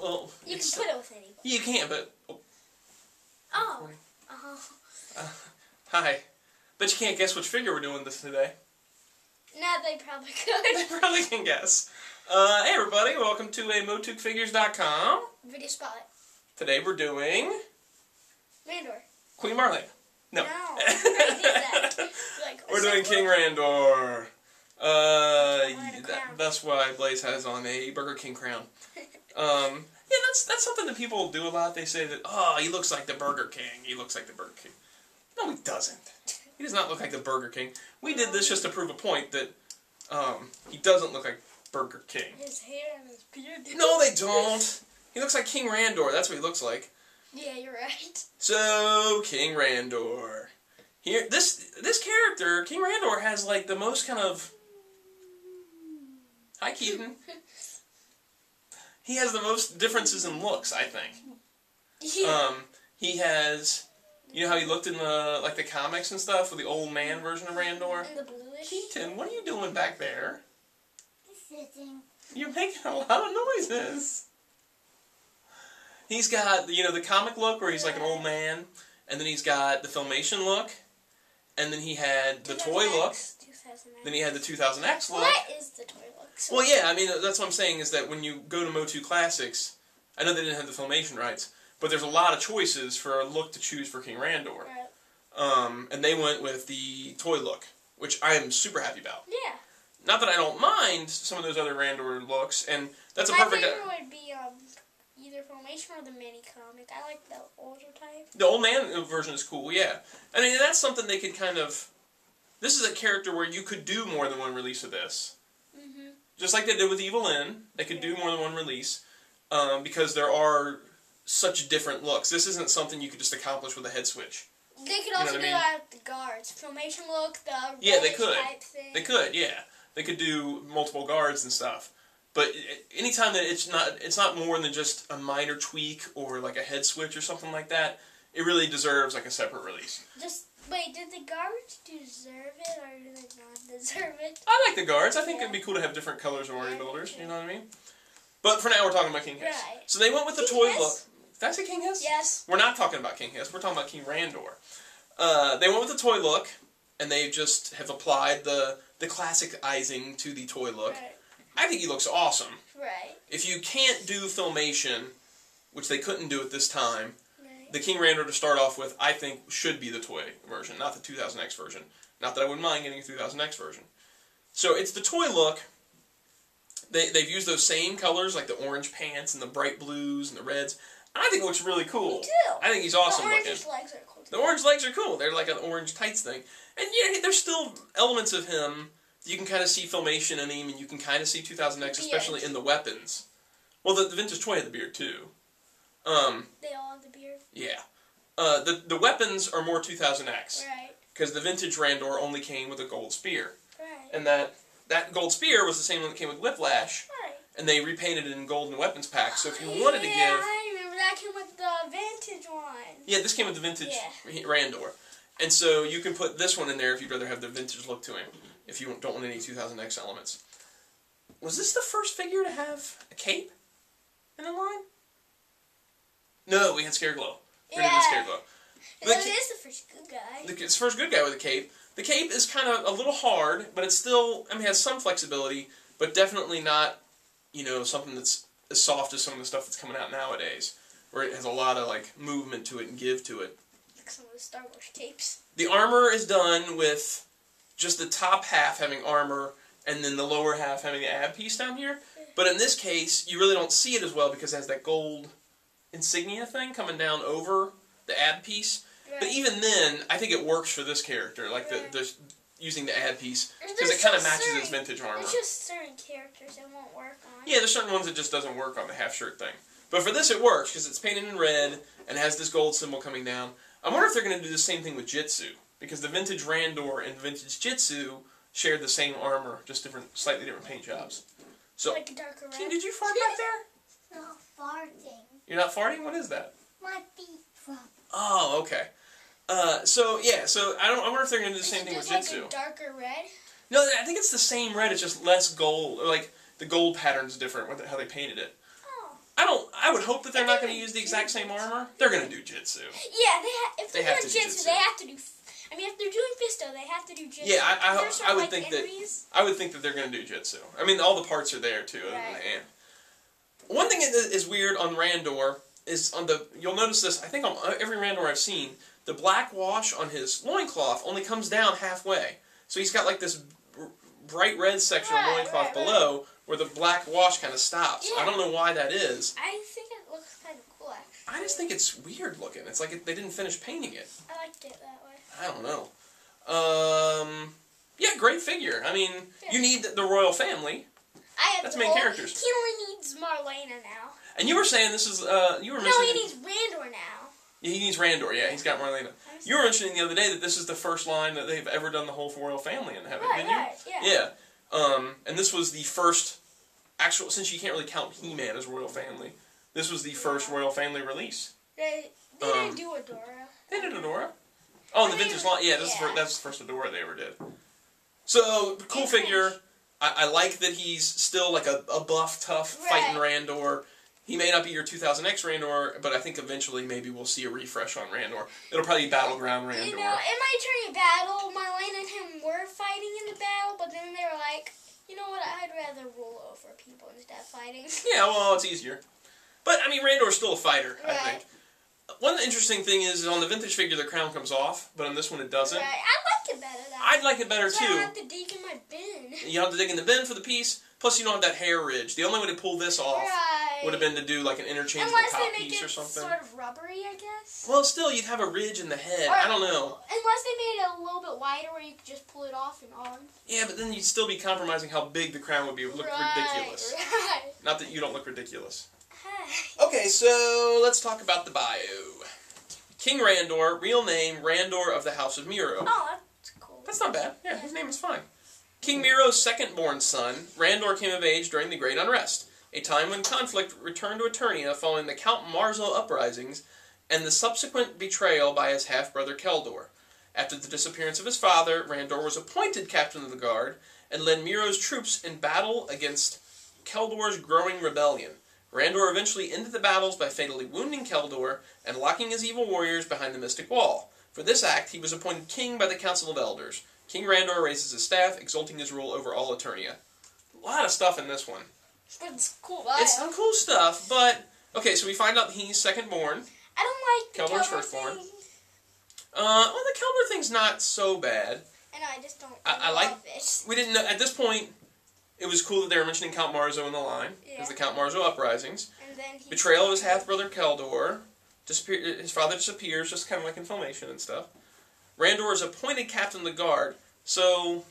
well, you can put it with anybody. You can't, but... Oh. Hi. Bet you can't guess which figure we're doing this today. No, they probably could. They probably can guess. Hey everybody, welcome to a MOTUfigures.com. Video spotlight. Today we're doing... Randor. Queen Marlene. No. No. I did that. Like, we're doing King Randor. That's why Blaze has on a Burger King crown. Yeah, that's something that people do a lot. They say that, oh, he looks like the Burger King. He looks like the Burger King. No, he doesn't. He does not look like the Burger King. We did this just to prove a point that he doesn't look like Burger King. His hair and his beard. No, they don't. He looks like King Randor. That's what he looks like. Yeah, you're right. So, King Randor. Here, this character, King Randor, has like the most kind of... Hi, Keaton. He has the most differences in looks, I think. Yeah. He has... You know how he looked in the the comics and stuff with the old man version of Randor? And the bluish. Keaton, what are you doing back there? Sitting. You're making a lot of noises. He's got, the comic look where he's like an old man, and then he's got the Filmation look, and then he had the toy look, 2000X. then he had the 2000X look. What is the toy look? So Well, yeah, I mean, that's what I'm saying is that when you go to MOTU Classics, I know they didn't have the Filmation rights, but there's a lot of choices for a look to choose for King Randor. Right. And they went with the toy look, which I am super happy about. Yeah. Not that I don't mind some of those other Randor looks, and that's a My perfect... favorite would be either Filmation or the mini comic. I like the older type. The old man version is cool, yeah. I mean, that's something they could kind of... This is a character where you could do more than one release of this. Mm-hmm. Just like they did with Evil Lyn, they could do more than one release, because there are such different looks. This isn't something you could just accomplish with a head switch. They could also do the guards. Filmation look, the type thing. They could, yeah. They could do multiple guards and stuff. But anytime that it's not more than just a minor tweak or like a head switch or something like that, it really deserves like a separate release. Wait, did the guards deserve it or do they not deserve it? I like the guards. I think it'd be cool to have different colors of Orient builders, you know what I mean? But for now we're talking about King Hiss. Right. So they went with the toy look. Did I say King Hiss? Yes. We're not talking about King Hiss, we're talking about King Randor. They went with the toy look, and they just have applied the classicizing to the toy look. Right. I think he looks awesome. Right. If you can't do Filmation, which they couldn't do at this time, Right. the King Randor to start off with, I think, should be the toy version, not the 2000X version. Not that I wouldn't mind getting a 2000X version. So it's the toy look. They've used those same colors, like the orange pants and the bright blues and the reds. I think it looks really cool. Me too. I think he's awesome looking. The orange legs are cool. The orange legs are cool. They're like an orange tights thing. And yeah, there's still elements of him. You can kind of see Filmation in him, and you can kind of see 2000X, especially in the weapons. Well, the vintage toy had the beard, too. They all have the beard? Yeah. The weapons are more 2000X. Right. Because the vintage Randor only came with a gold spear. Right. And that gold spear was the same one that came with Whiplash. Right. And they repainted it in golden weapons pack. So if you wanted to give... Yeah, I remember that came with the vintage one. Yeah, this came with the vintage Randor. And so you can put this one in there if you'd rather have the vintage look to him. If you don't want any 2000X elements. Was this the first figure to have a cape in the line? No, we had Scareglow. We did Scareglow. It is the first good guy. It's the first good guy with a cape. The cape is kind of a little hard, but it's still, I mean, it has some flexibility, but definitely not, something that's as soft as some of the stuff that's coming out nowadays, where it has a lot of, like, movement to it and give to it. Like some of the Star Wars capes. The armor is done with just the top half having armor, and then the lower half having the ab piece down here. But in this case, you really don't see it as well because it has that gold insignia thing coming down over the ab piece. Right. But even then, I think it works for this character, like the using the ab piece, because it kind of matches his vintage armor. There's just certain characters it won't work on. Yeah, there's certain ones that just doesn't work on the half shirt thing. But for this, it works because it's painted in red and has this gold symbol coming down. I wonder if they're going to do the same thing with Jitsu, because the vintage Randor and vintage Jitsu shared the same armor, just slightly different paint jobs. So, like a darker red. King, did you fart back there? Not farting. You're not farting? What is that? My feet from. Oh, okay. So I wonder if they're going to do the same thing with Jitsu. Like a darker red? No, I think it's the same red. It's just less gold. Or like the gold pattern's different with how they painted it. Oh. I would hope that they're not going to use the exact same armor. They're going to do Jitsu. Yeah, if they're have doing to do Jitsu, Jitsu. they have to do. I mean, if they're doing Fisto, they have to do Jitsu. Yeah, I would like think enemies. that. I would think that they're going to do Jitsu. I mean, all the parts are there too. Right. And one thing that is weird on Randor is on the. You'll notice this. I think on every Randor I've seen, the black wash on his loincloth only comes down halfway. So he's got like this bright red section of loincloth below where the black wash kind of stops. Yeah. I don't know why that is. I think it looks kind of cool, actually. I just think it's weird looking. It's like they didn't finish painting it. I liked it that way. I don't know. Yeah, great figure. I mean, you need the royal family. That's main characters. He only needs Marlena now. And you were saying this is, you were mentioning... No, he needs Randor now. Yeah, he needs Randor, yeah, he's got Marlena. You were mentioning the other day that this is the first line that they've ever done the whole royal family in, haven't you? Right, yeah. Yeah. And this was the first actual, since you can't really count He-Man as royal family, this was the first royal family release. They didn't do Adora. They did Adora. Oh, and the vintage line, yeah, that's the first Adora they ever did. So, cool figure. I like that he's still like a buff, tough, fighting Randor. He may not be your 2000X Randor, but I think eventually maybe we'll see a refresh on Randor. It'll probably be Battleground Randor. You know, in my Eternity battle, Marlena and him were fighting in the battle, but then they were like, you know what, I'd rather rule over people instead of fighting. Yeah, well, it's easier. But, I mean, Randor's still a fighter, I think. One interesting thing is on the vintage figure, the crown comes off, but on this one it doesn't. Right, I like it better that I'd like it better, so too. I don't have to dig in my bin. You don't have to dig in the bin for the piece, plus you don't have that hair ridge. The only way to pull this off would have been to do like an interchangeable top piece or something. Sort of rubbery, I guess. Well, still, you'd have a ridge in the head. I don't know. Unless they made it a little bit wider where you could just pull it off and on. Yeah, but then you'd still be compromising how big the crown would be. It would look ridiculous. Right. Not that you don't look ridiculous. Hey. Okay, so let's talk about the bio. King Randor, real name, Randor of the House of Miro. Oh, that's cool. That's not bad. Yeah, his name is fine. King Miro's second-born son, Randor came of age during the Great Unrest, a time when conflict returned to Eternia following the Count Marzo uprisings and the subsequent betrayal by his half-brother Keldor. After the disappearance of his father, Randor was appointed captain of the guard and led Miro's troops in battle against Keldor's growing rebellion. Randor eventually ended the battles by fatally wounding Keldor and locking his evil warriors behind the Mystic Wall. For this act, he was appointed king by the Council of Elders. King Randor raises his staff, exalting his rule over all Eternia. A lot of stuff in this one. It's cool. It's some cool stuff, but... Okay, so we find out he's second-born. I don't like Keldor's the Keldor firstborn. thing. Well, the Keldor thing's not so bad. I know, I just don't I love like... it. We didn't know... At this point, it was cool that they were mentioning Count Marzo in the line. Because the Count Marzo uprisings. And then Betrayal of his half-brother Keldor. His father disappears, just kind of like in Filmation and stuff. Randor is appointed captain of the guard, so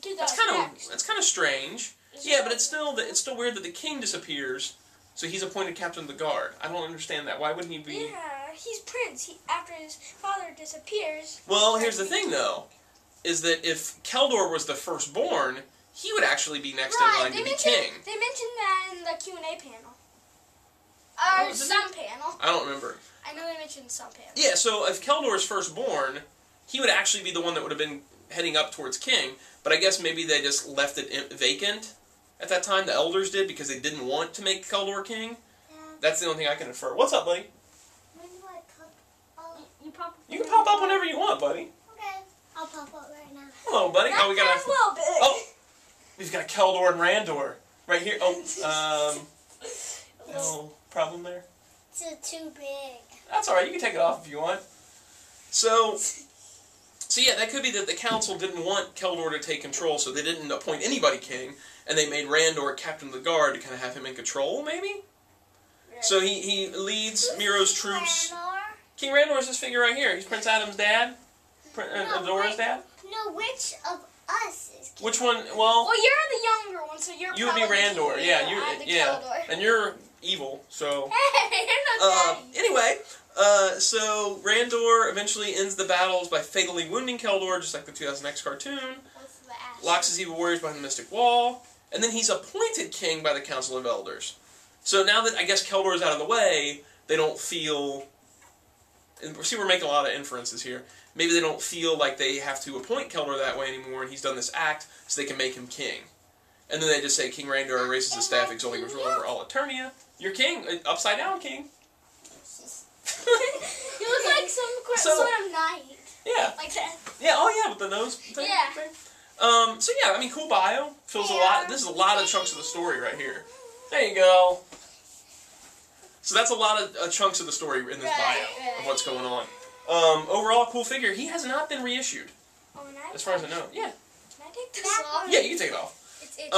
that's kind of strange. Yeah, but it's still weird that the king disappears, so he's appointed captain of the guard. I don't understand that. Why wouldn't he be? Yeah, he's prince. After his father disappears. Well, here's the thing, though, is that if Keldor was the firstborn, he would actually be next in line to be king. They mentioned that in the Q&A panel. Or some panel. I don't remember. I know they mentioned some panel. Yeah, so if Keldor is firstborn, he would actually be the one that would have been heading up towards king, but I guess maybe they just left it vacant at that time. The elders did, because they didn't want to make Keldor king. Yeah. That's the only thing I can infer. What's up, buddy? When do I pop? Oh, You can pop up whenever you want, buddy. okay. I'll pop up right now. Hello, buddy. That Oh, we got guy's a little big. Oh, we've got Keldor and Randor right here. Oh, no problem there. It's too big. That's all right. You can take it off if you want. So yeah, that could be that the council didn't want Keldor to take control, so they didn't appoint anybody king, and they made Randor captain of the guard to kind of have him in control, maybe? Yeah. So he leads Miro's troops. Randor? King Randor is this figure right here. He's Prince Adam's dad. Adora's dad. No, which of us is king? Which one? Well, Well, you're the younger one, so you're you would be probably Randor. king. Yeah, I'm the yeah, Keldor. and you're evil. So Hey, you're not daddy. anyway. So Randor eventually ends the battles by fatally wounding Keldor, just like the 2000X cartoon. What's that? Locks his evil warriors behind the Mystic Wall, and then he's appointed king by the Council of Elders. So now that I guess Keldor is out of the way, they don't feel... And see, we're making a lot of inferences here. Maybe they don't feel like they have to appoint Keldor that way anymore, and he's done this act so they can make him king. And then they just say King Randor erases his staff, exalting his rule over all Eternia. You're king, upside down king. You look like some sort of knight. Yeah. Like that. Yeah. Oh yeah, with the nose thing. Yeah. So yeah, I mean, cool bio. Fills a lot. This is a lot of chunks of the story right here. There you go. So that's a lot of chunks of the story in this bio of what's going on. Overall, cool figure. He has not been reissued, as far as I know. Yeah. Can I take this off? Yeah, you can take it off. It's itchy.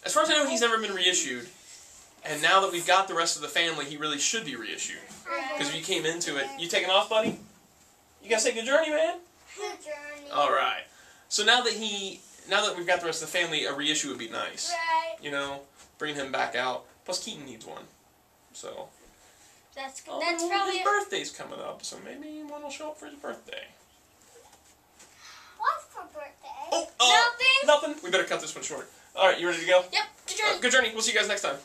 As far as I know, he's never been reissued. And now that we've got the rest of the family, he really should be reissued. Because if you came into it, you taking off, buddy? You guys say good journey, man. Good journey. All right. So now that we've got the rest of the family, a reissue would be nice. Right. You know, bring him back out. Plus, Keaton needs one. So. That's Although probably his birthday's coming up, so maybe one will show up for his birthday. What's for birthday? Oh, Nothing. Nothing. We better cut this one short. All right, you ready to go? Yep. Good journey. Good journey. We'll see you guys next time.